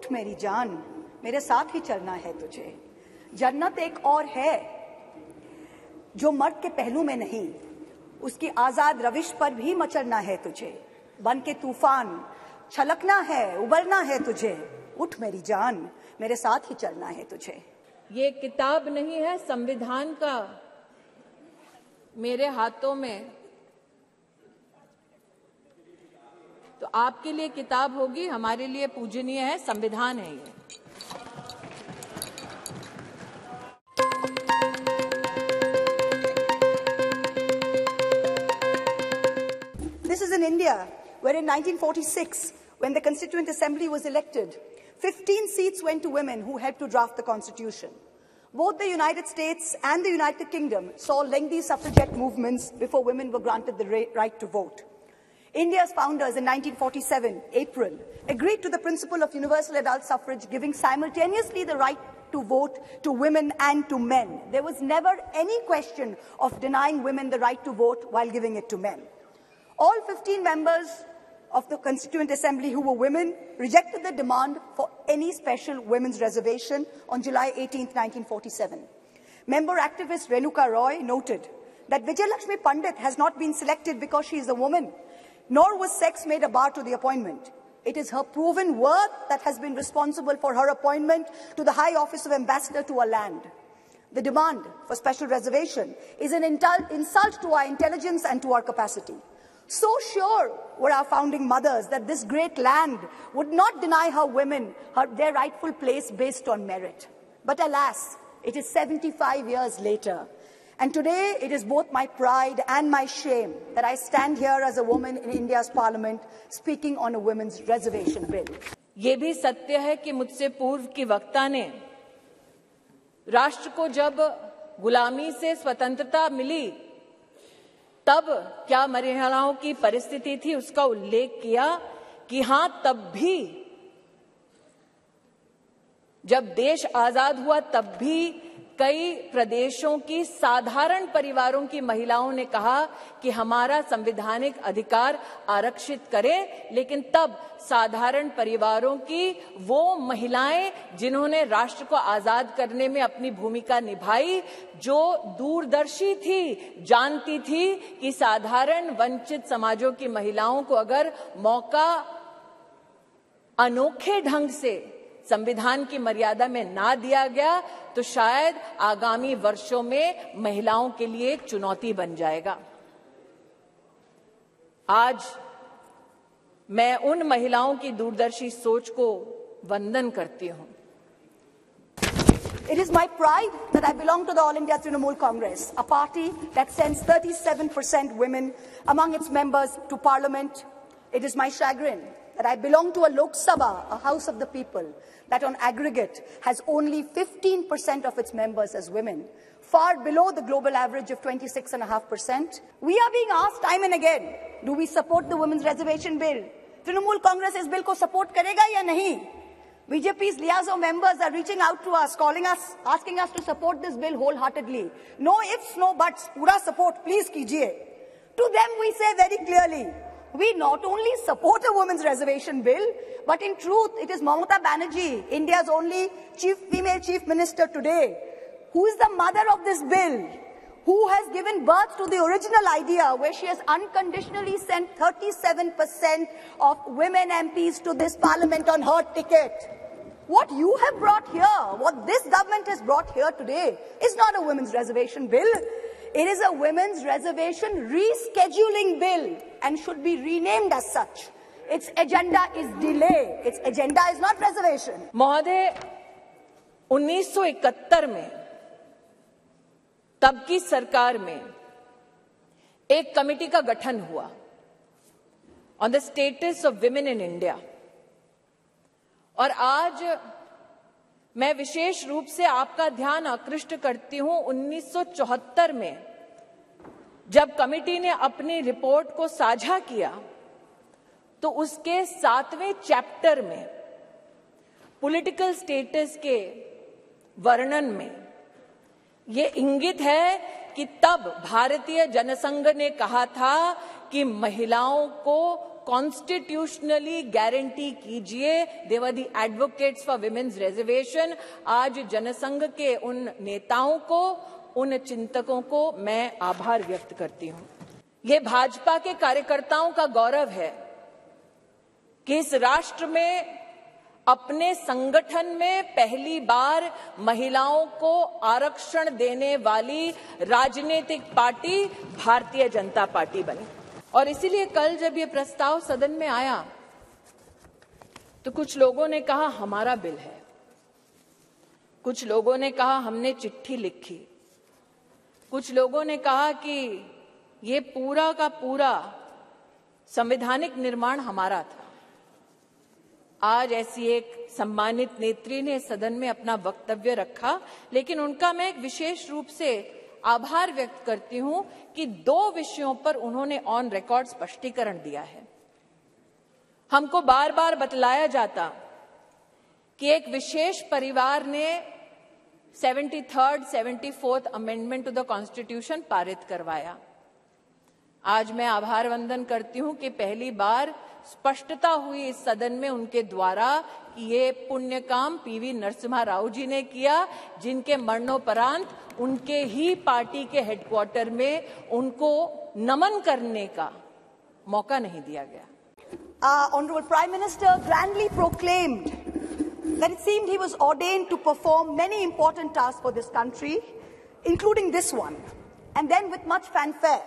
उठ मेरी जान, मेरे साथ ही चलना है तुझे। जन्नत एक और है जो मर्द के पहलू में नहीं, उसकी आजाद रविश पर भी मचलना है तुझे। बन के तूफान छलकना है, उबलना है तुझे। उठ मेरी जान, मेरे साथ ही चलना है तुझे। ये किताब नहीं है संविधान का मेरे हाथों में, तो आपके लिए किताब होगी, हमारे लिए पूजनीय है, संविधान है ये। This is in India, where in 1946, when the Constituent Assembly was elected, 15 seats went to women who helped to draft the Constitution. Both the United States and the United Kingdom saw lengthy suffragette movements before women were granted the right to vote. India's founders in 1947, April, agreed to the principle of universal adult suffrage, giving simultaneously the right to vote to women and to men. There was never any question of denying women the right to vote while giving it to men. All 15 members of the Constituent Assembly who were women rejected the demand for any special women's reservation on July 18, 1947. Member activist Renuka Roy noted that Vijayalakshmi Pandit has not been selected because she is a woman, nor was sex made a bar to the appointment. It is her proven worth that has been responsible for her appointment to the high office of ambassador to a land. The demand for special reservation is an insult to our intelligence and to our capacity. So sure were our founding mothers that this great land would not deny her women their rightful place based on merit. But alas, it is 75 years later. And today it is both my pride and my shame that I stand here as a woman in India's parliament speaking on a women's reservation bill. ये भी सत्य है कि मुझसे पूर्व की वक्ता ने राष्ट्र को जब गुलामी से स्वतंत्रता मिली तब क्या महिलाओं की परिस्थिति थी उसका उल्लेख किया कि हां, तब भी जब देश आजाद हुआ तब भी कई प्रदेशों की साधारण परिवारों की महिलाओं ने कहा कि हमारा संवैधानिक अधिकार आरक्षित करें, लेकिन तब साधारण परिवारों की वो महिलाएं जिन्होंने राष्ट्र को आजाद करने में अपनी भूमिका निभाई, जो दूरदर्शी थी, जानती थी कि साधारण वंचित समाजों की महिलाओं को अगर मौका अनोखे ढंग से संविधान की मर्यादा में ना दिया गया तो शायद आगामी वर्षों में महिलाओं के लिए एक चुनौती बन जाएगा। आज मैं उन महिलाओं की दूरदर्शी सोच को वंदन करती हूं। It is my pride that I belong to the All India Trinamool Congress, a party that sends 37% women among its members to parliament. It is my chagrin that I belong to a Lok Sabha, a house of the people, that on aggregate has only 15% of its members as women, far below the global average of 26.5%. We are being asked time and again, do we support the Women's Reservation Bill? Trinamool Congress is bill ko support karega ya nahi? BJP's liaison members are reaching out to us, calling us, asking us to support this bill wholeheartedly. No ifs, no buts, pura support, please kijiye. To them we say very clearly, we not only support a women's reservation bill, but in truth, it is Mamata Banerjee, India's only female chief minister today, who is the mother of this bill, who has given birth to the original idea where she has unconditionally sent 37% of women MPs to this parliament on her ticket. What you have brought here, what this government has brought here today, is not a women's reservation bill. It is a women's reservation rescheduling bill and should be renamed as such. Its agenda is delay. Its agenda is not reservation. महोदय, 1971 में तब की सरकार में एक committee का गठन हुआ on the status of women in India, और आज मैं विशेष रूप से आपका ध्यान आकृष्ट करती हूं 1974 में जब कमेटी ने अपनी रिपोर्ट को साझा किया तो उसके 7वें चैप्टर में पॉलिटिकल स्टेटस के वर्णन में ये इंगित है कि तब भारतीय जनसंघ ने कहा था कि महिलाओं को कॉन्स्टिट्यूशनली गारंटी कीजिए। They were the advocates for women's reservation. आज जनसंघ के उन नेताओं को, उन चिंतकों को मैं आभार व्यक्त करती हूं। ये भाजपा के कार्यकर्ताओं का गौरव है कि इस राष्ट्र में अपने संगठन में पहली बार महिलाओं को आरक्षण देने वाली राजनीतिक पार्टी भारतीय जनता पार्टी बनी। और इसीलिए कल जब ये प्रस्ताव सदन में आया तो कुछ लोगों ने कहा हमारा बिल है, कुछ लोगों ने कहा हमने चिट्ठी लिखी, कुछ लोगों ने कहा कि ये पूरा का पूरा संवैधानिक निर्माण हमारा था। आज ऐसी एक सम्मानित नेत्री ने सदन में अपना वक्तव्य रखा, लेकिन उनका मैं एक विशेष रूप से आभार व्यक्त करती हूं कि 2 विषयों पर उन्होंने ऑन रिकॉर्ड स्पष्टीकरण दिया है। हमको बार बार बतलाया जाता कि एक विशेष परिवार ने 73rd, 74th amendment to the constitution पारित करवाया। आज मैं आभार वंदन करती हूं कि पहली बार स्पष्टता हुई इस सदन में उनके द्वारा कि ये पुण्य काम पीवी नरसिम्हा राव जी ने किया, जिनके मरणोपरांत उनके ही पार्टी के हेडक्वार्टर में उनको नमन करने का मौका नहीं दिया गया। Honorable Prime Minister grandly proclaimed that it seemed he was ordained to perform many important tasks for this country, including this one. And then with much fanfare,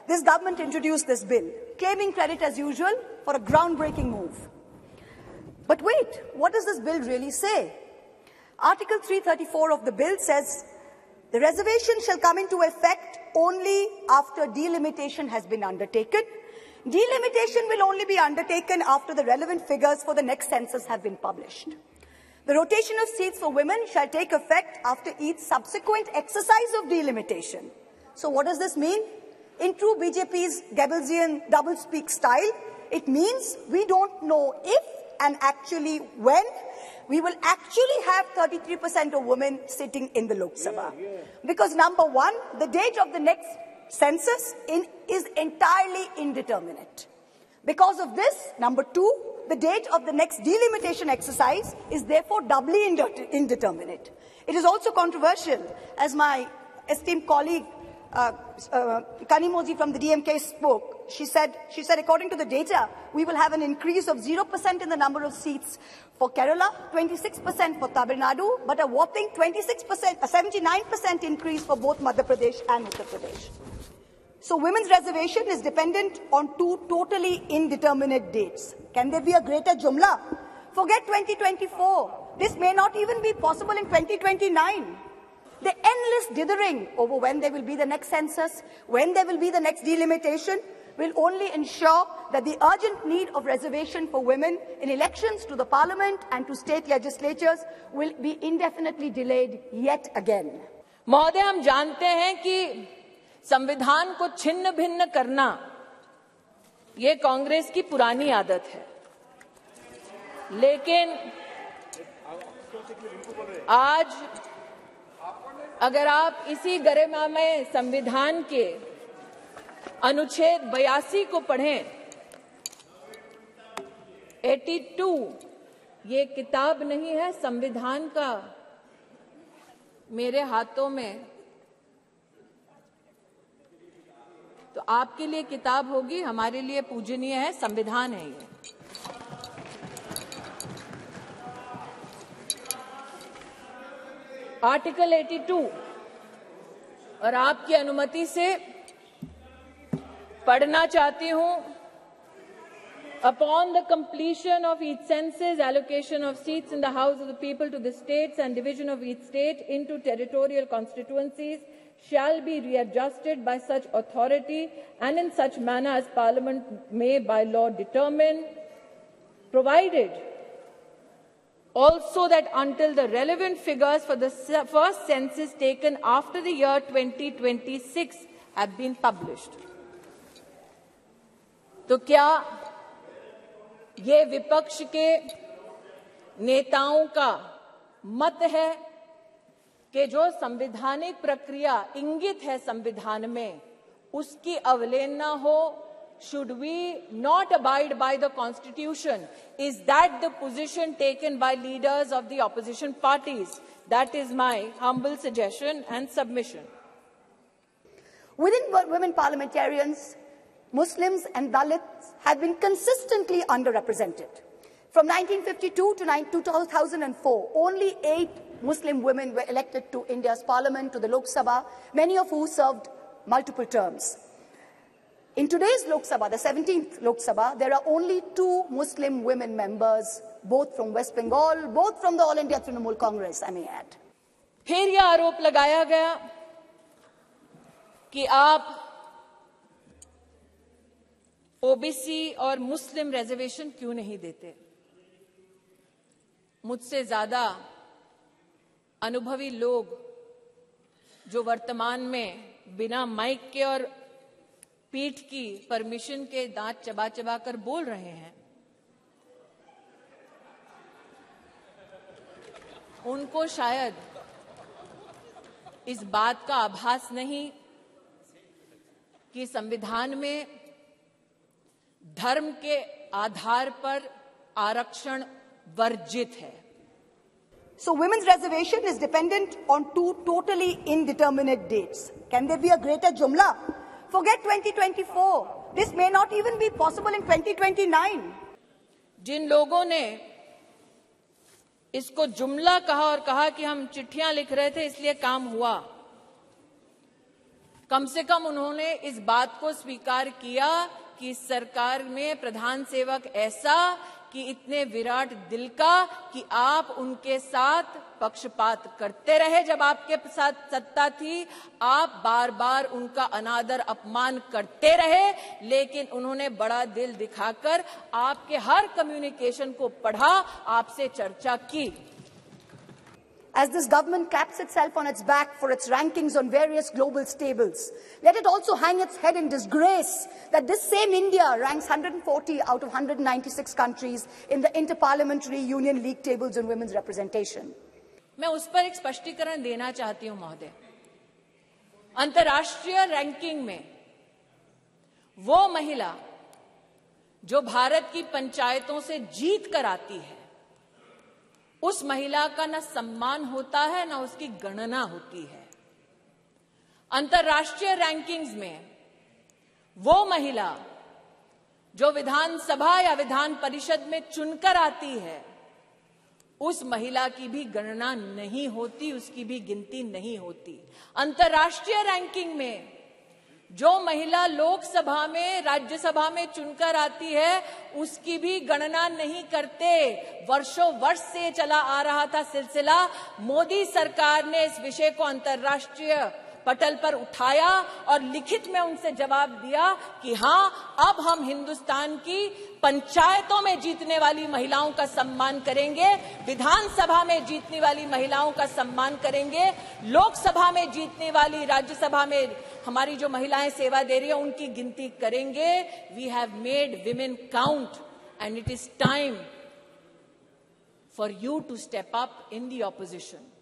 this government introduced this bill, claiming credit as usual for a groundbreaking move. But wait, what does this bill really say? Article 334 of the bill says, the reservation shall come into effect only after delimitation has been undertaken. Delimitation will only be undertaken after the relevant figures for the next census have been published. The rotation of seats for women shall take effect after each subsequent exercise of delimitation. So what does this mean? In true BJP's Goebbelsian doublespeak style, it means we don't know if and actually when we will actually have 33% of women sitting in the Lok Sabha. Because number one, the date of the next census is entirely indeterminate. Because of this, number two, the date of the next delimitation exercise is therefore doubly indeterminate. It is also controversial, as my esteemed colleague Kanimoji from the DMK spoke. She said, according to the data, we will have an increase of 0% in the number of seats for Kerala, 26% for Tamil Nadu, but a whopping 26%, a 79% increase for both Madhya Pradesh and Uttar Pradesh. So women's reservation is dependent on 2 totally indeterminate dates. Can there be a greater jumla? Forget 2024. This may not even be possible in 2029. The endless dithering over when there will be the next census, when there will be the next delimitation, will only ensure that the urgent need of reservation for women in elections to the parliament and to state legislatures will be indefinitely delayed yet again. महोदय, हम जानते हैं कि संविधान को छिन्न भिन्न करना ये कांग्रेस की पुरानी आदत है, लेकिन आज अगर आप इसी गरिमामय संविधान के अनुच्छेद 82 को पढ़ें, 82 ये किताब नहीं है संविधान का, मेरे हाथों में, तो आपके लिए किताब होगी, हमारे लिए पूजनीय है, संविधान है ये। आर्टिकल 82 और आपकी अनुमति से पढ़ना चाहती हूं। Upon the completion of each census, allocation of seats in the House of the People to the states and division of each state into territorial constituencies shall be readjusted by such authority and in such manner as Parliament may by law determine, provided also that until the relevant figures for the first census taken after the year 2026 have been published. तो क्या ये विपक्ष के नेताओं का मत है कि जो संवैधानिक प्रक्रिया इंगित है संविधान में, उसकी अवहेलना हो should we not abide by the Constitution? Is that the position taken by leaders of the opposition parties? That is my humble suggestion and submission. Within women parliamentarians, Muslims and Dalits have been consistently underrepresented. From 1952 to 2004, only 8 Muslim women were elected to India's parliament, to the Lok Sabha, many of whom served multiple terms. In today's Lok Sabha, the 17th Lok Sabha, there are only 2 Muslim women members, both from West Bengal, both from the All India Trinamool Congress, I may add. फिर यह आरोप लगाया गया कि आप OBC और मुस्लिम reservation क्यों नहीं देते। मुझसे ज्यादा अनुभवी लोग जो वर्तमान में बिना माइक के और पीठ की परमिशन के दांत चबा चबा कर बोल रहे हैं, उनको शायद इस बात का आभास नहीं कि संविधान में धर्म के आधार पर आरक्षण वर्जित है। So women's reservation is dependent on 2 totally indeterminate dates. Can there be a greater jumla? Forget 2024. This may not even be possible in 2029. जिन लोगों ने इसको जुमला कहा और कहा कि हम चिट्ठियां लिख रहे थे इसलिए काम हुआ, कम से कम उन्होंने इस बात को स्वीकार किया कि सरकार में प्रधान सेवक ऐसा कि इतने विराट दिल का कि आप उनके साथ पक्षपात करते रहे। जब आपके साथ सत्ता थी, आप बार बार उनका अनादर अपमान करते रहे, लेकिन उन्होंने बड़ा दिल दिखाकर आपके हर कम्युनिकेशन को पढ़ा, आपसे चर्चा की। As this government claps itself on its back for its rankings on various global stables, let it also hang its head in disgrace that this same India ranks 140 out of 196 countries in the Inter-Parliamentary Union League tables on women's representation. मैं उस पर एक स्पष्टीकरण देना चाहती हूं महोदय। अंतर्राष्ट्रीय रैंकिंग में वो महिला जो भारत की पंचायतों से जीत कर आती है, उस महिला का न सम्मान होता है न उसकी गणना होती है। अंतर्राष्ट्रीय रैंकिंग्स में वो महिला जो विधानसभा या विधान परिषद में चुनकर आती है, उस महिला की भी गणना नहीं होती, उसकी भी गिनती नहीं होती। अंतर्राष्ट्रीय रैंकिंग में जो महिला लोकसभा में, राज्यसभा में चुनकर आती है, उसकी भी गणना नहीं करते। वर्षों वर्ष से चला आ रहा था सिलसिला। मोदी सरकार ने इस विषय को अंतर्राष्ट्रीय पटल पर उठाया और लिखित में उनसे जवाब दिया कि हां, अब हम हिंदुस्तान की पंचायतों में जीतने वाली महिलाओं का सम्मान करेंगे, विधानसभा में जीतने वाली महिलाओं का सम्मान करेंगे, लोकसभा में जीतने वाली, राज्यसभा में हमारी जो महिलाएं सेवा दे रही है उनकी गिनती करेंगे। We have made women count and it is time for you to step up in the opposition.